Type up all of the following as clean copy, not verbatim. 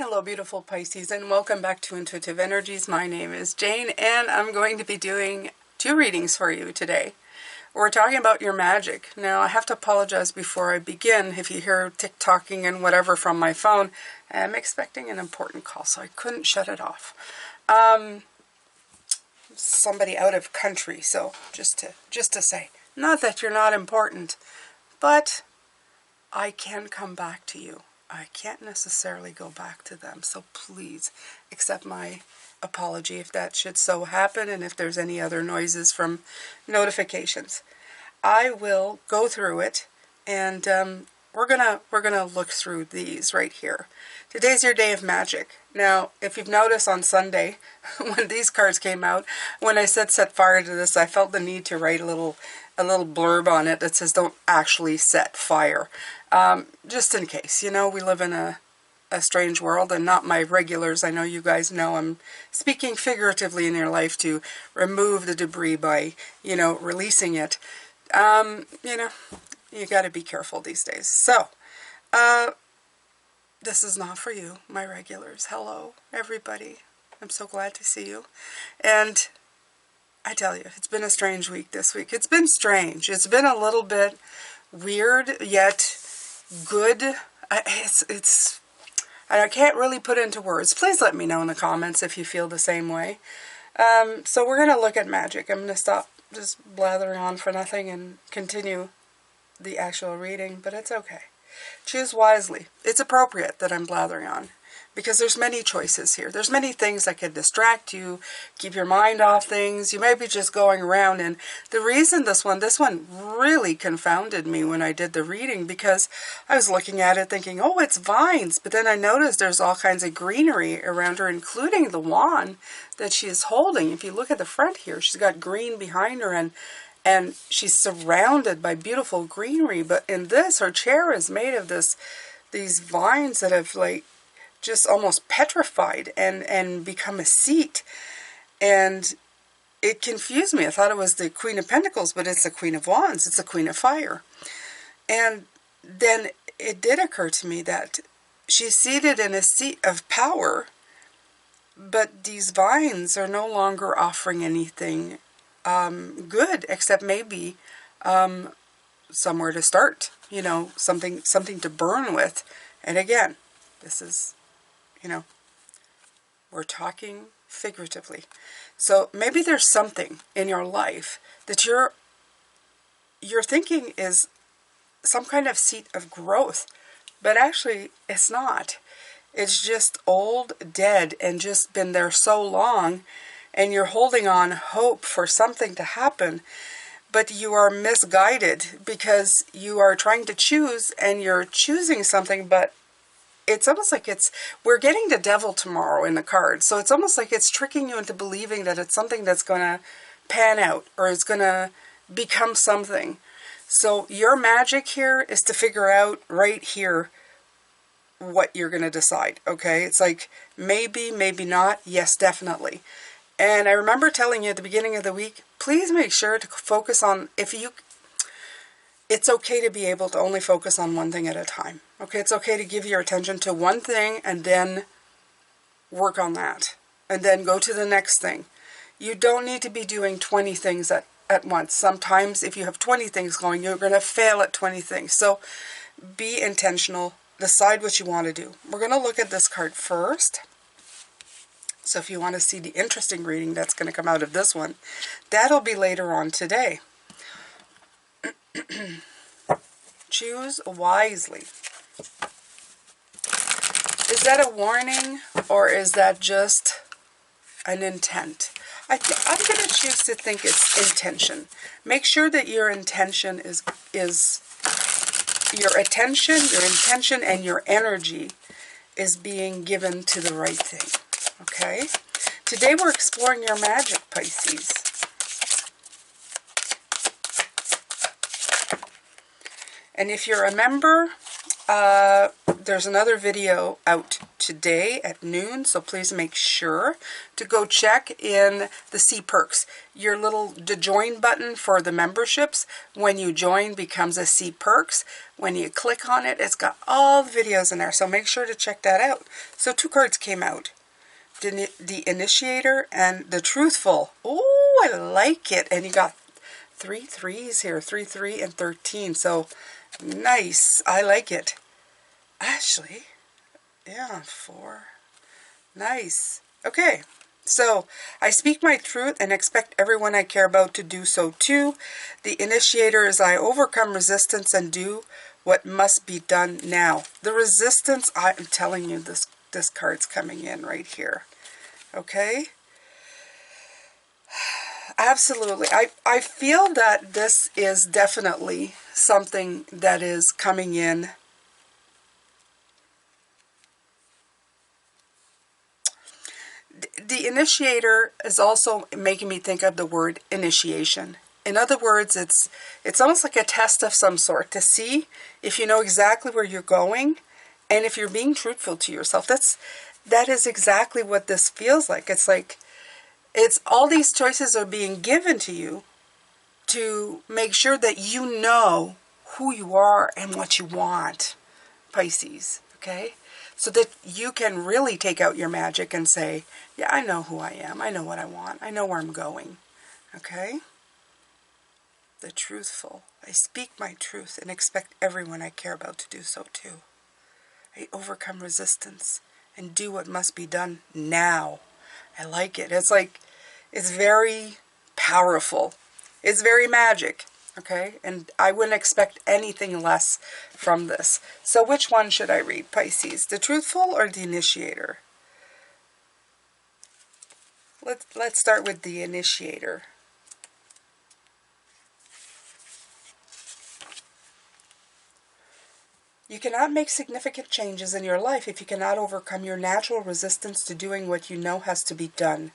Hello beautiful Pisces, and welcome back to Intuitive Energies. My name is Jane and I'm going to be doing 2 readings for you today. We're talking about your magic. Now I have to apologize before I begin if you hear tick-tocking and whatever from my phone. I'm expecting an important call, so I couldn't shut it off. Somebody out of country, so just to say, not that you're not important, but I can come back to you. I can't necessarily go back to them, so please accept my apology if that should so happen, and if there's any other noises from notifications. I will go through it, and we're gonna look through these right here. Today's your day of magic. Now, if you've noticed on Sunday, when these cards came out, when I said set fire to this, I felt the need to write a little blurb on it that says don't actually set fire. Just in case. You know, we live in a strange world, and not my regulars. I know you guys know I'm speaking figuratively in your life to remove the debris by, you know, releasing it. You know, you got to be careful these days. So, this is not for you, my regulars. Hello, everybody. I'm so glad to see you. And I tell you, it's been a strange week this week. It's been strange. It's been a little bit weird, yet good. I can't really put into words. Please let me know in the comments if you feel the same way. So we're going to look at magic. I'm going to stop just blathering on for nothing and continue the actual reading, but it's okay. Choose wisely. It's appropriate that I'm blathering on, because there's many choices here. There's many things that could distract you, keep your mind off things. You may be just going around, and the reason this one really confounded me when I did the reading, because I was looking at it thinking, oh, it's vines, but then I noticed there's all kinds of greenery around her, including the wand that she is holding. If you look at the front here, she's got green behind her, and she's surrounded by beautiful greenery. But in this, her chair is made of these vines that have like just almost petrified and become a seat. And it confused me. I thought it was the Queen of Pentacles, but it's the Queen of Wands. It's the Queen of Fire. And then it did occur to me that she's seated in a seat of power, but these vines are no longer offering anything good, except maybe somewhere to start, you know, something to burn with. And again, this is, you know, we're talking figuratively. So maybe there's something in your life that you're thinking is some kind of seat of growth, but actually it's not. It's just old, dead, and just been there so long, and you're holding on hope for something to happen, but you are misguided because you are trying to choose, and you're choosing something, but it's almost like we're getting the devil tomorrow in the cards. So it's almost like it's tricking you into believing that it's something that's going to pan out, or it's going to become something. So your magic here is to figure out right here what you're going to decide. Okay. It's like maybe, maybe not. Yes, definitely. And I remember telling you at the beginning of the week, please make sure to focus on, it's okay to be able to only focus on one thing at a time. Okay, it's okay to give your attention to one thing and then work on that. And then go to the next thing. You don't need to be doing 20 things at once. Sometimes if you have 20 things going, you're going to fail at 20 things. So be intentional. Decide what you want to do. We're going to look at this card first. So if you want to see the interesting reading that's going to come out of this one, that'll be later on today. Choose wisely. Is that a warning, or is that just an intent? I'm going to choose to think it's intention. Make sure that your intention is your attention, your intention, and your energy is being given to the right thing. Okay? Today we're exploring your magic, Pisces. And if you remember, there's another video out today at noon, so please make sure to go check in the See Perks. The join button for the memberships, when you join, becomes a See Perks. When you click on it, it's got all the videos in there, so make sure to check that out. So 2 cards came out. The Initiator and the Truthful. Oh, I like it. And you got 3 threes here, 3, 3, and 13. So nice. I like it. Actually, yeah, 4. Nice. Okay. So, I speak my truth and expect everyone I care about to do so too. The Initiator is I overcome resistance and do what must be done now. The resistance, I'm telling you, this card's coming in right here. Okay? Absolutely. I feel that this is definitely something that is coming in. The Initiator is also making me think of the word initiation. In other words, it's almost like a test of some sort to see if you know exactly where you're going and if you're being truthful to yourself. That is exactly what this feels like. It's like it's all these choices are being given to you to make sure that you know who you are and what you want, Pisces, okay? So that you can really take out your magic and say, yeah, I know who I am. I know what I want. I know where I'm going, okay? The Truthful. I speak my truth and expect everyone I care about to do so too. I overcome resistance and do what must be done now. I like it. It's like, it's very powerful. It's very magic, okay? And I wouldn't expect anything less from this. So which one should I read, Pisces? The Truthful or the Initiator? Let's start with the Initiator. You cannot make significant changes in your life if you cannot overcome your natural resistance to doing what you know has to be done.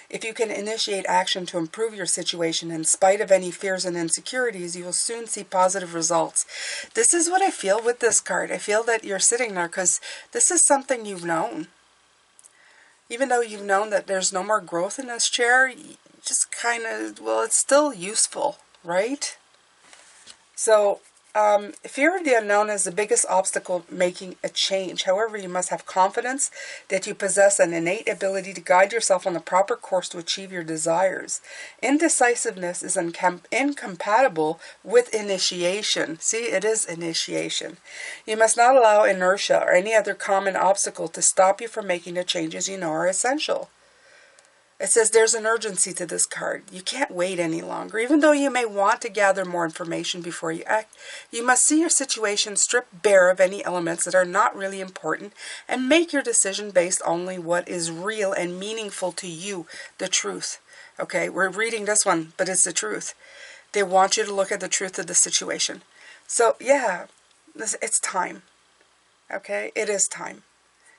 If you can initiate action to improve your situation in spite of any fears and insecurities, you will soon see positive results. This is what I feel with this card. I feel that you're sitting there because this is something you've known. Even though you've known that there's no more growth in this chair, you just kind of, well, it's still useful, right? So, fear of the unknown is the biggest obstacle making a change. However, you must have confidence that you possess an innate ability to guide yourself on the proper course to achieve your desires. Indecisiveness is incompatible with initiation. See, it is initiation. You must not allow inertia or any other common obstacle to stop you from making the changes you know are essential. It says there's an urgency to this card. You can't wait any longer. Even though you may want to gather more information before you act, you must see your situation stripped bare of any elements that are not really important and make your decision based only what is real and meaningful to you, the truth. Okay, we're reading this one, but it's the truth. They want you to look at the truth of the situation. So, yeah, it's time. Okay, it is time.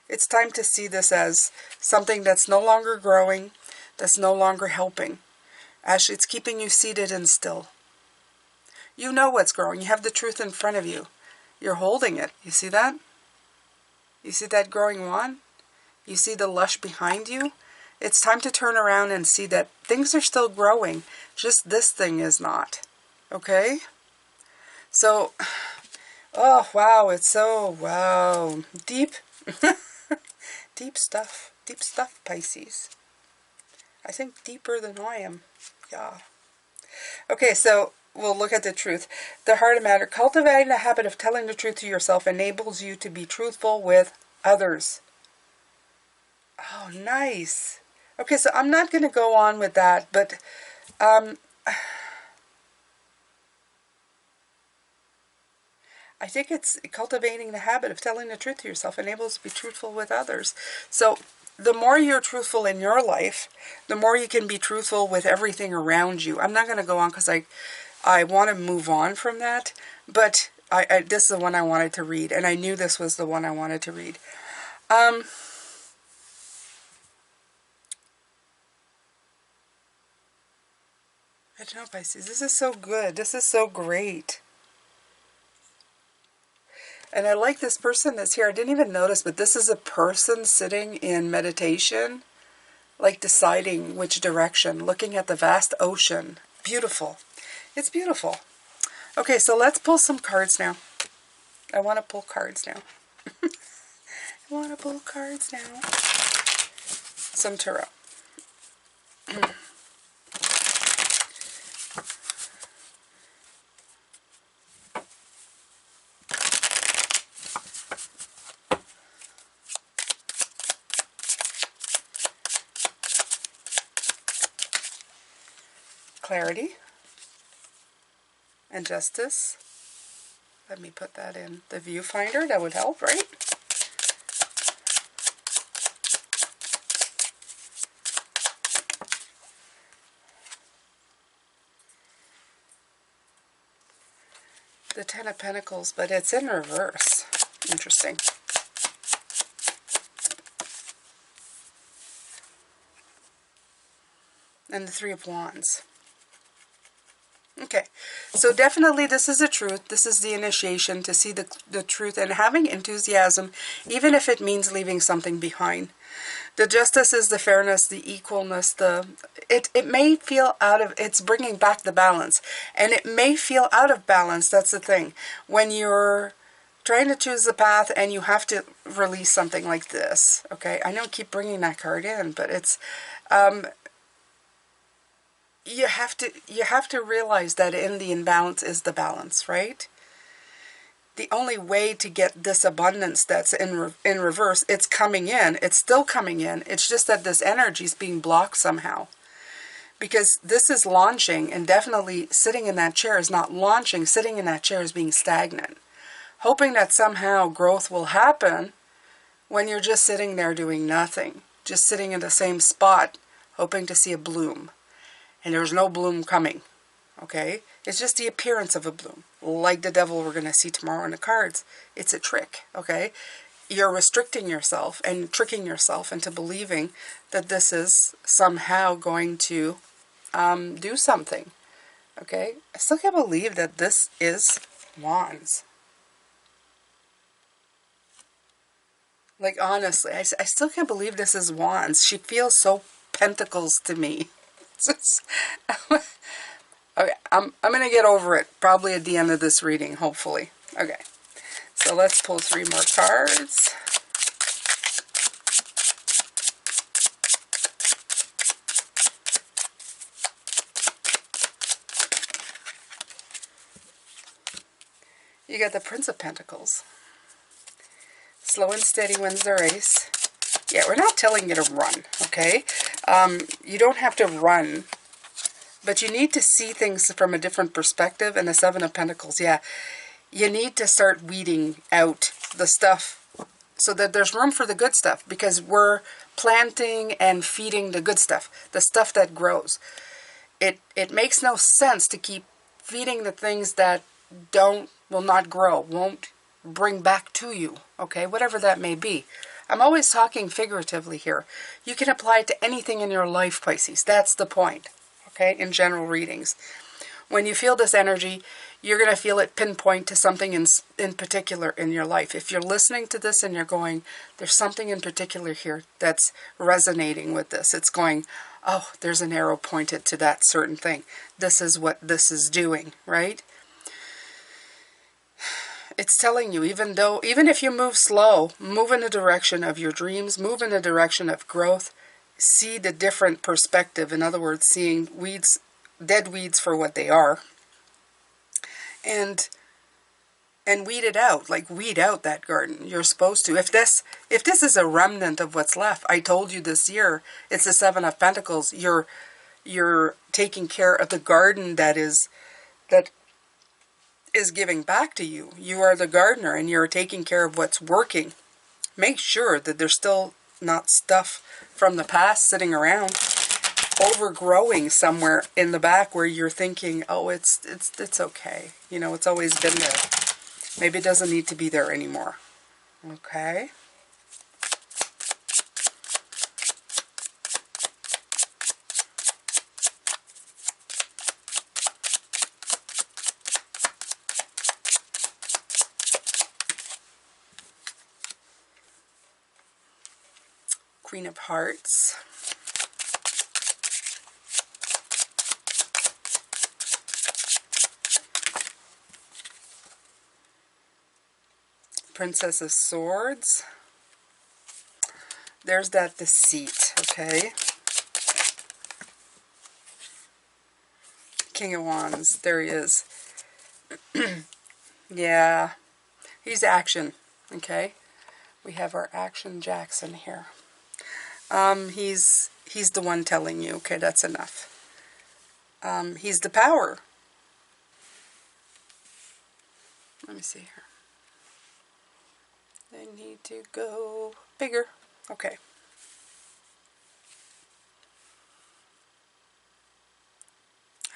It's time to see this as something that's no longer growing, that's no longer helping. Actually, it's keeping you seated and still. You know what's growing. You have the truth in front of you. You're holding it. You see that? You see that growing wand? You see the lush behind you? It's time to turn around and see that things are still growing. Just this thing is not. Okay? So, oh, wow. It's so, wow. Deep. Deep stuff. Deep stuff, Pisces. I think deeper than I am. Yeah. Okay, so we'll look at the truth. The heart of matter. Cultivating the habit of telling the truth to yourself enables you to be truthful with others. Oh, nice. Okay, so I'm not going to go on with that, but I think it's cultivating the habit of telling the truth to yourself enables you to be truthful with others. So the more you're truthful in your life, the more you can be truthful with everything around you. I'm not going to go on because I want to move on from that, but this is the one I wanted to read, and I knew this was the one I wanted to read. I don't know, Pisces. This is so good. This is so great. And I like this person that's here. I didn't even notice, but this is a person sitting in meditation, like deciding which direction, looking at the vast ocean. Beautiful. It's beautiful. Okay, so let's pull some cards now. I want to pull cards now. I want to pull cards now. Some tarot. Clarity and justice. Let me put that in the viewfinder. That would help, right? The Ten of Pentacles, but it's in reverse. Interesting. And the Three of Wands. Okay, so definitely this is the truth. This is the initiation to see the truth and having enthusiasm, even if it means leaving something behind. The justice is the fairness, the equalness, it may feel out of, it's bringing back the balance. And it may feel out of balance, that's the thing. When you're trying to choose the path and you have to release something like this, okay? I know I keep bringing that card in, but it's, you have to realize that in the imbalance is the balance, right? The only way to get this abundance that's in reverse, it's coming in. It's still coming in. It's just that this energy is being blocked somehow. Because this is launching, and definitely sitting in that chair is not launching. Sitting in that chair is being stagnant. Hoping that somehow growth will happen when you're just sitting there doing nothing. Just sitting in the same spot, hoping to see a bloom. And there's no bloom coming. Okay? It's just the appearance of a bloom. Like the devil we're going to see tomorrow in the cards. It's a trick. Okay? You're restricting yourself and tricking yourself into believing that this is somehow going to do something. Okay? I still can't believe that this is Wands. Like, honestly, I still can't believe this is Wands. She feels so Pentacles to me. Okay, I'm going to get over it probably at the end of this reading, hopefully. Okay, so let's pull 3 more cards. You got the Prince of Pentacles. Slow and steady wins the race. Yeah, we're not telling you to run, okay? You don't have to run, but you need to see things from a different perspective. And the Seven of Pentacles, yeah, you need to start weeding out the stuff so that there's room for the good stuff, because we're planting and feeding the good stuff, the stuff that grows. It makes no sense to keep feeding the things that will not grow, won't bring back to you, okay, whatever that may be. I'm always talking figuratively here. You can apply it to anything in your life, Pisces. That's the point, okay, in general readings. When you feel this energy, you're going to feel it pinpoint to something in particular in your life. If you're listening to this and you're going, there's something in particular here that's resonating with this. It's going, oh, there's an arrow pointed to that certain thing. This is what this is doing, right? It's telling you, even if you move slow, move in the direction of your dreams, move in the direction of growth, see the different perspective. In other words, seeing weeds, dead weeds for what they are, and weed it out, like weed out that garden. You're supposed to. If this is a remnant of what's left, I told you this year, it's the Seven of Pentacles. You're taking care of the garden that is giving back to you. You are the gardener and you're taking care of what's working. Make sure that there's still not stuff from the past sitting around, overgrowing somewhere in the back where you're thinking, oh, it's okay. You know, it's always been there. Maybe it doesn't need to be there anymore. Okay. Queen of Hearts. Princess of Swords. There's that deceit, okay? King of Wands. There he is. Yeah. He's action, okay? We have our Action Jackson here. He's the one telling you, okay, that's enough. He's the power. Let me see here. They need to go bigger. Okay.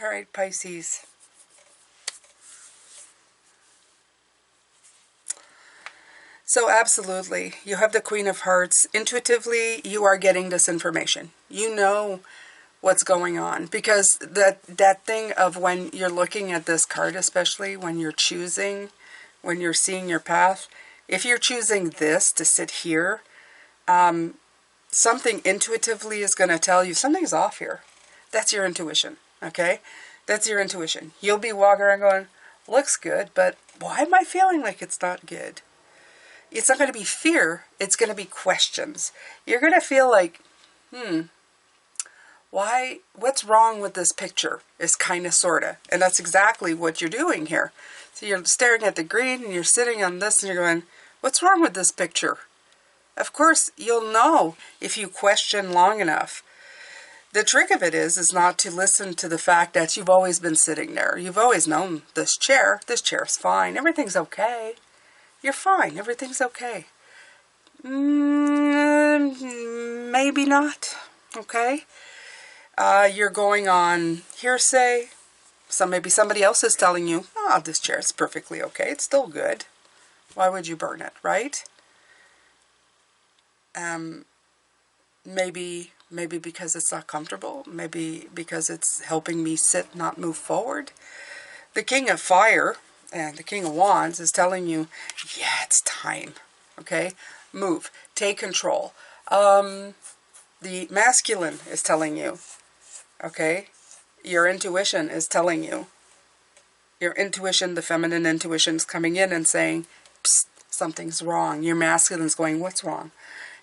All right, Pisces. So absolutely, you have the Queen of Hearts. Intuitively, you are getting this information. You know what's going on, because that thing of when you're looking at this card, especially when you're choosing, when you're seeing your path, if you're choosing this to sit here, something intuitively is going to tell you something's off here. That's your intuition, okay? That's your intuition. You'll be walking around going, looks good, but why am I feeling like it's not good? It's not going to be fear. It's going to be questions. You're going to feel like, why, what's wrong with this picture? Is kind of, sort of. And that's exactly what you're doing here. So you're staring at the green and you're sitting on this and you're going, what's wrong with this picture? Of course, you'll know if you question long enough. The trick of it is not to listen to the fact that you've always been sitting there. You've always known this chair's fine. Everything's okay. You're fine. Everything's okay. Maybe not. Okay. You're going on hearsay. Maybe somebody else is telling you, oh, this chair is perfectly okay. It's still good. Why would you burn it, right? Maybe because it's not comfortable. Maybe because it's helping me sit, not move forward. The King of Fire and the King of Wands is telling you, yeah, it's time. Okay? Move. Take control. The masculine is telling you, okay? Your intuition is telling you. Your intuition, the feminine intuition, is coming in and saying, psst, something's wrong. Your masculine's going, what's wrong?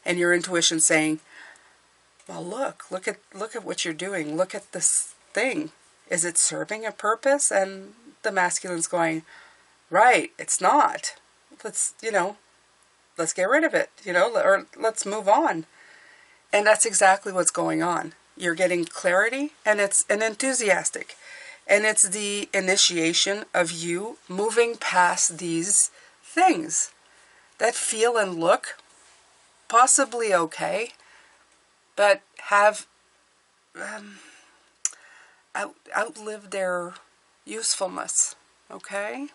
And your intuition saying, well, look at what you're doing. Look at this thing. Is it serving a purpose? And the masculine's going, right, it's not. Let's get rid of it, or let's move on. And that's exactly what's going on. You're getting clarity, and it's an enthusiastic. And it's the initiation of you moving past these things that feel and look possibly okay, but have outlived their usefulness, okay?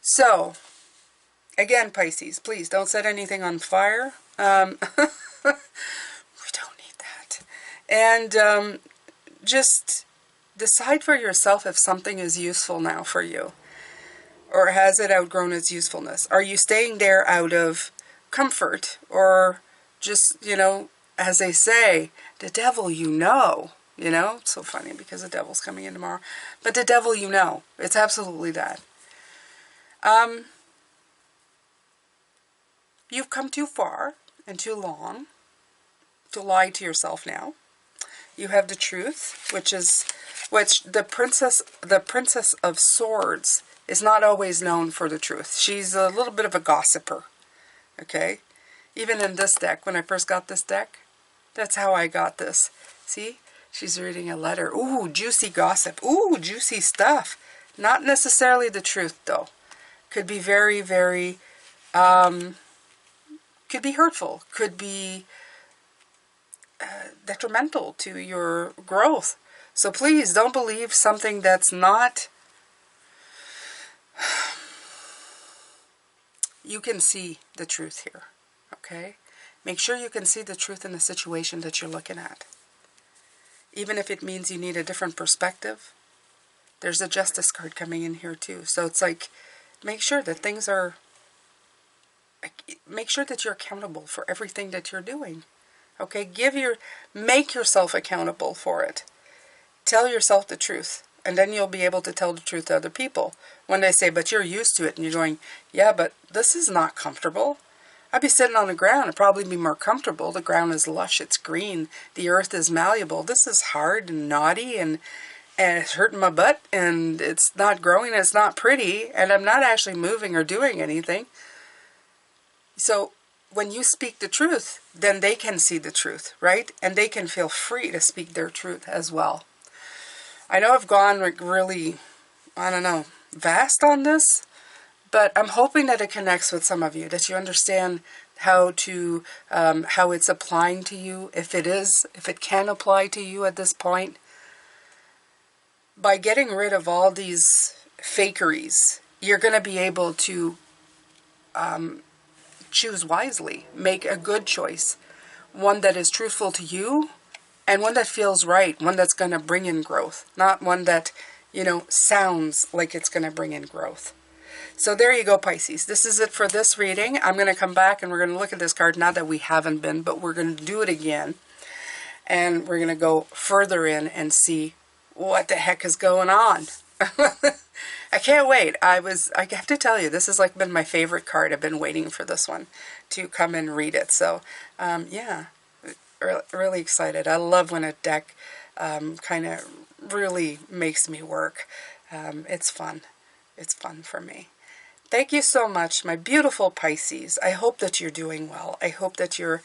So, again, Pisces, please don't set anything on fire. We don't need that. And just decide for yourself if something is useful now for you, or has it outgrown its usefulness? Are you staying there out of comfort, or just, as they say, the devil it's so funny because the devil's coming in tomorrow, but the devil it's absolutely that. You've come too far and too long to lie to yourself now. You have the truth, which the princess of swords is not always known for the truth. She's a little bit of a gossiper, okay? Even in this deck, when I first got this deck, that's how I got this. See? She's reading a letter. Ooh, juicy gossip. Ooh, juicy stuff. Not necessarily the truth, though. Could be very, very, could be hurtful. Could be detrimental to your growth. So please don't believe something that's not. You can see the truth here, okay? Make sure you can see the truth in the situation that you're looking at. Even if it means you need a different perspective, there's a justice card coming in here too. So it's like, make sure that make sure that you're accountable for everything that you're doing. Okay, make yourself accountable for it. Tell yourself the truth, and then you'll be able to tell the truth to other people. When they say, but you're used to it, and you're going, yeah, but this is not comfortable. I'd be sitting on the ground. It'd probably be more comfortable. The ground is lush. It's green. The earth is malleable. This is hard and knotty, and it's hurting my butt, and it's not growing. It's not pretty, and I'm not actually moving or doing anything. So when you speak the truth, then they can see the truth, right? And they can feel free to speak their truth as well. I know I've gone really, I don't know, vast on this, but I'm hoping that it connects with some of you, that you understand how it's applying to you, if it can apply to you at this point. By getting rid of all these fakeries, you're going to be able to choose wisely, make a good choice, one that is truthful to you, and one that feels right, one that's going to bring in growth, not one that, sounds like it's going to bring in growth. So there you go, Pisces. This is it for this reading. I'm going to come back and we're going to look at this card. Not that we haven't been, but we're going to do it again. And we're going to go further in and see what the heck is going on. I can't wait. I have to tell you, this has been my favorite card. I've been waiting for this one to come and read it. So, yeah, really excited. I love when a deck kind of really makes me work. It's fun. It's fun for me. Thank you so much, my beautiful Pisces. I hope that you're doing well. I hope that you're,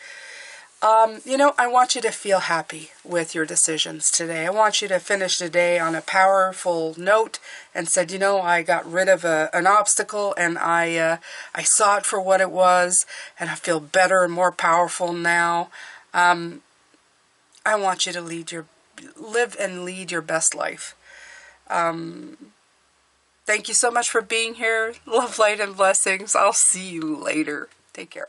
I want you to feel happy with your decisions today. I want you to finish the day on a powerful note and said, I got rid of an obstacle and I saw it for what it was and I feel better and more powerful now. I want you to live and lead your best life. Thank you so much for being here. Love, light, and blessings. I'll see you later. Take care.